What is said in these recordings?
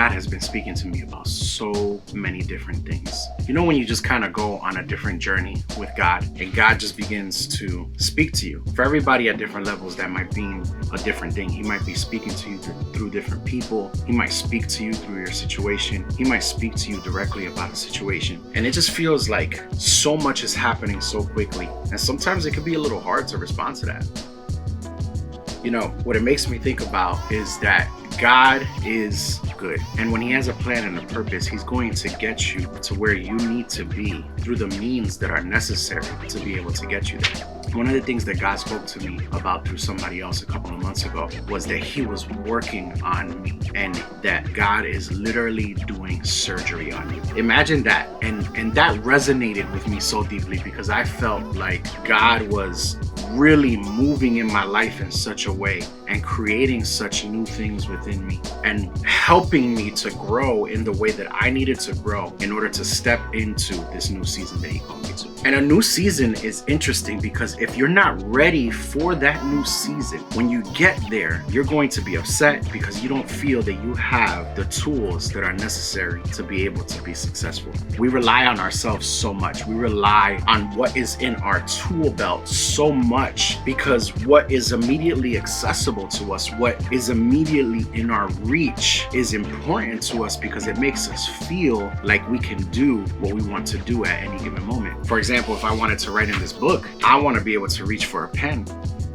God has been speaking to me about so many different things. You know, when you just kind of go on a different journey with God and God just begins to speak to you. For everybody at different levels, that might mean a different thing. He might be speaking to you through different people. He might speak to you through your situation. He might speak to you directly about a situation. And it just feels like so much is happening so quickly. And sometimes it can be a little hard to respond to that. You know, what it makes me think about is that God is good. And when he has a plan and a purpose, he's going to get you to where you need to be through the means that are necessary to be able to get you there. One of the things that God spoke to me about through somebody else a couple of months ago was that he was working on me and that God is literally doing surgery on you. Imagine that. And that resonated with me so deeply because I felt like God was really moving in my life in such a way and creating such new things within me and helping me to grow in the way that I needed to grow in order to step into this new season that he called me to. And a new season is interesting because if you're not ready for that new season, when you get there, you're going to be upset because you don't feel that you have the tools that are necessary to be able to be successful. We rely on ourselves so much. We rely on what is in our tool belt so much because what is immediately accessible to us, what is immediately in our reach is important to us because it makes us feel like we can do what we want to do at any given moment. For example, if I wanted to write in this book, I want to be able to reach for a pen,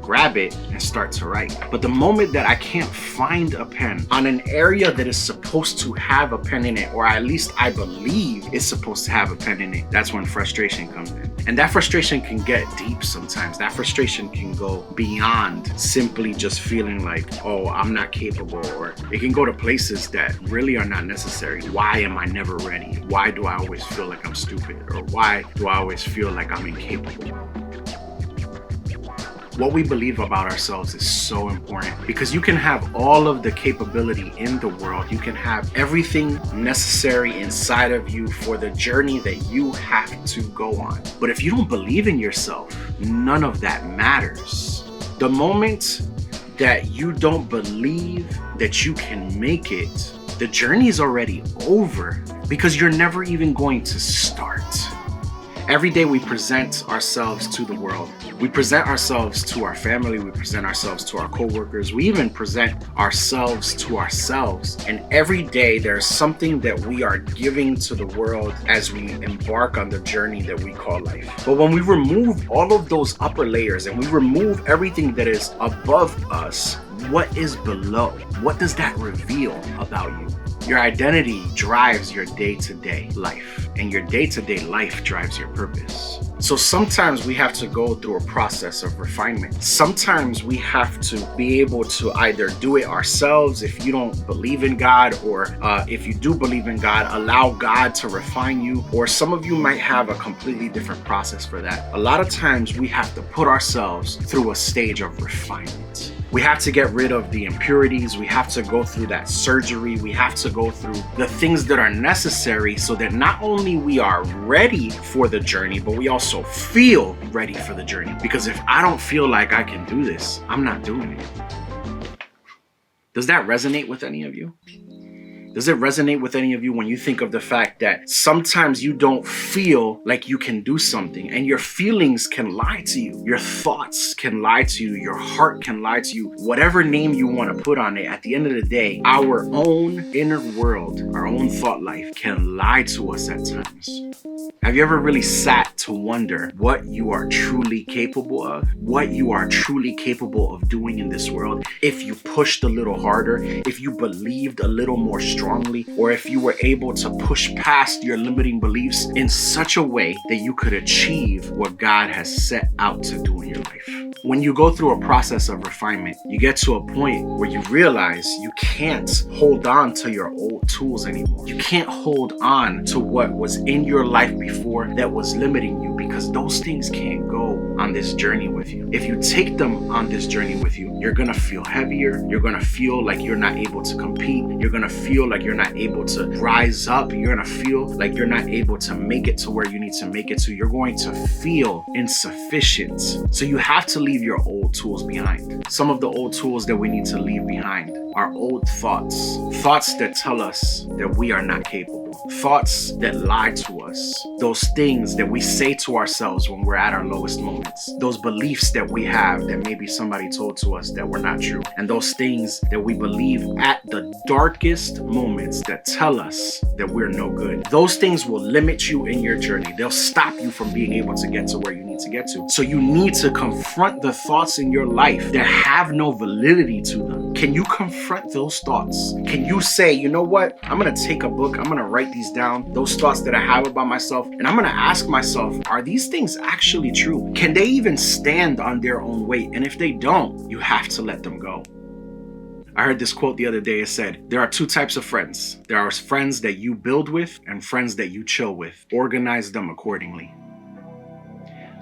grab it, and start to write. But the moment that I can't find a pen on an area that is supposed to have a pen in it, or at least I believe it's supposed to have a pen in it, that's when frustration comes in. And that frustration can get deep sometimes. That frustration can go beyond simply just feeling like, oh, I'm not capable, or it can go to places that really are not necessary. Why am I never ready? Why do I always feel like I'm stupid? Or why do I always feel like I'm incapable? What we believe about ourselves is so important because you can have all of the capability in the world. You can have everything necessary inside of you for the journey that you have to go on. But if you don't believe in yourself, none of that matters. The moment that you don't believe that you can make it, the journey is already over because you're never even going to start. Every day we present ourselves to the world. We present ourselves to our family. We present ourselves to our coworkers. We even present ourselves to ourselves. And every day there's something that we are giving to the world as we embark on the journey that we call life. But when we remove all of those upper layers and we remove everything that is above us, what is below? What does that reveal about you? Your identity drives your day-to-day life, and your day-to-day life drives your purpose. So sometimes we have to go through a process of refinement. Sometimes we have to be able to either do it ourselves if you don't believe in God, or if you do believe in God, allow God to refine you, or some of you might have a completely different process for that. A lot of times we have to put ourselves through a stage of refinement. We have to get rid of the impurities. We have to go through that surgery. We have to go through the things that are necessary so that not only we are ready for the journey, but we also feel ready for the journey. Because if I don't feel like I can do this, I'm not doing it. Does that resonate with any of you? Does it resonate with any of you when you think of the fact that sometimes you don't feel like you can do something and your feelings can lie to you? Your thoughts can lie to you. Your heart can lie to you. Whatever name you want to put on it, at the end of the day, our own inner world, our own thought life can lie to us at times. Have you ever really sat to wonder what you are truly capable of? What you are truly capable of doing in this world? If you pushed a little harder, if you believed a little more strongly, or if you were able to push past your limiting beliefs in such a way that you could achieve what God has set out to do in your life. When you go through a process of refinement, you get to a point where you realize you can't hold on to your old tools anymore. You can't hold on to what was in your life before that was limiting you, because because those things can't go on this journey with you. If you take them on this journey with you, you're gonna feel heavier. You're gonna feel like you're not able to compete. You're gonna feel like you're not able to rise up. You're gonna feel like you're not able to make it to where you need to make it to. You're going to feel insufficient. So you have to leave your old tools behind. Some of the old tools that we need to leave behind are old thoughts. Thoughts that tell us that we are not capable. Thoughts that lie to us. Those things that we say to ourselves when we're at our lowest moments. Those beliefs that we have that maybe somebody told to us that were not true. And those things that we believe at the darkest moments that tell us that we're no good. Those things will limit you in your journey. They'll stop you from being able to get to where you need to get to. So you need to confront the thoughts in your life that have no validity to them. Can you confront those thoughts? Can you say, you know what? I'm gonna take a book, I'm gonna write these down, those thoughts that I have about myself, and I'm gonna ask myself, are these things actually true? Can they even stand on their own weight? And if they don't, you have to let them go. I heard this quote the other day. It said, there are two types of friends. There are friends that you build with and friends that you chill with. Organize them accordingly.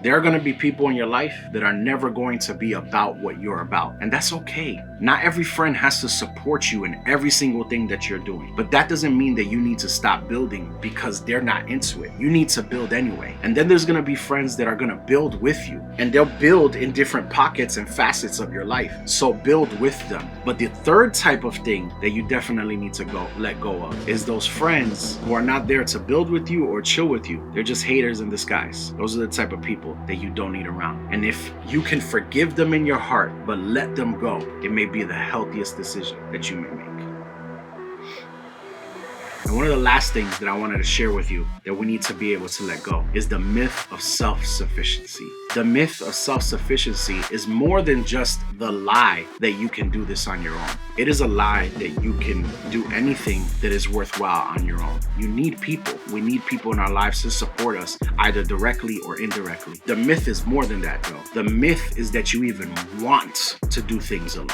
There are going to be people in your life that are never going to be about what you're about. And that's okay. Not every friend has to support you in every single thing that you're doing. But that doesn't mean that you need to stop building because they're not into it. You need to build anyway. And then there's going to be friends that are going to build with you. And they'll build in different pockets and facets of your life. So build with them. But the third type of thing that you definitely need to let go of is those friends who are not there to build with you or chill with you. They're just haters in disguise. Those are the type of people that you don't need around. And if you can forgive them in your heart, but let them go, it may be the healthiest decision that you may make. And one of the last things that I wanted to share with you that we need to be able to let go is the myth of self-sufficiency. The myth of self-sufficiency is more than just the lie that you can do this on your own. It is a lie that you can do anything that is worthwhile on your own. You need people. We need people in our lives to support us, either directly or indirectly. The myth is more than that, though. The myth is that you even want to do things alone.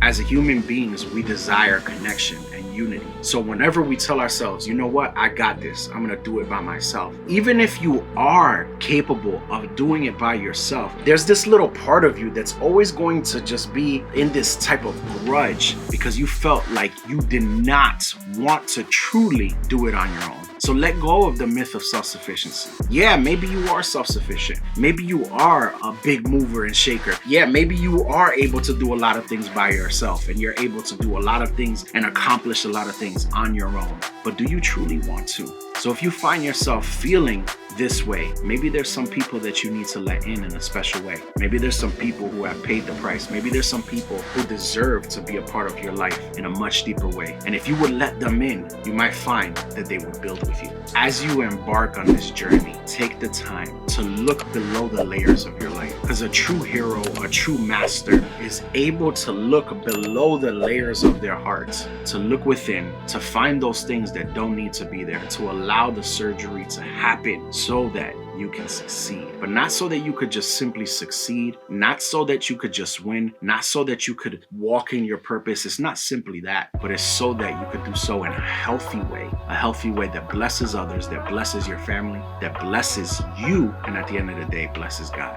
As human beings, we desire connection and unity. So whenever we tell ourselves, you know what, I got this, I'm gonna do it by myself. Even if you are capable of doing it by yourself, there's this little part of you that's always going to just be in this type of grudge because you felt like you did not want to truly do it on your own. So let go of the myth of self-sufficiency. Yeah, maybe you are self-sufficient. Maybe you are a big mover and shaker. Yeah, maybe you are able to do a lot of things by yourself and you're able to do a lot of things and accomplish a lot of things on your own. But do you truly want to? So if you find yourself feeling this way, maybe there's some people that you need to let in a special way. Maybe there's some people who have paid the price. Maybe there's some people who deserve to be a part of your life in a much deeper way. And if you would let them in, you might find that they would build with you. As you embark on this journey, take the time to look below the layers of your life. Because a true hero, a true master is able to look below the layers of their hearts, to look within, to find those things that don't need to be there, to allow the surgery to happen so that you can succeed. But not so that you could just simply succeed, not so that you could just win, not so that you could walk in your purpose. It's not simply that, but it's so that you could do so in a healthy way that blesses others, that blesses your family, that blesses you, and at the end of the day, blesses God.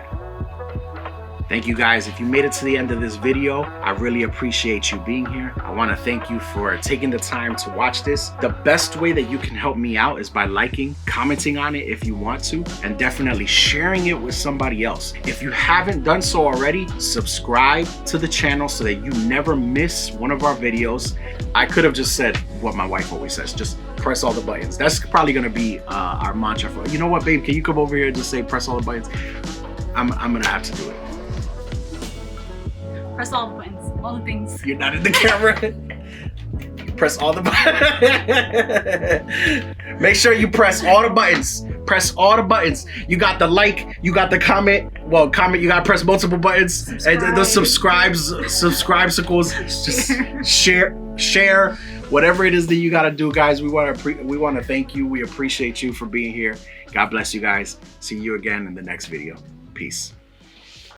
Thank you guys. If you made it to the end of this video, I really appreciate you being here. I want to thank you for taking the time to watch this. The best way that you can help me out is by liking, commenting on it if you want to, and definitely sharing it with somebody else. If you haven't done so already, subscribe to the channel so that you never miss one of our videos. I could have just said what my wife always says, just press all the buttons. That's probably going to be our mantra for, you know what, babe, can you come over here and just say press all the buttons? I'm going to have to do it. Press all the buttons, all the things. You're not in the camera. Press all the buttons. Make sure you press all the buttons. Press all the buttons. You got the like, you got the comment. Well, comment, you gotta press multiple buttons. And the subscribe circles. Just share, whatever it is that you gotta do, guys. We wanna thank you. We appreciate you for being here. God bless you guys. See you again in the next video. Peace.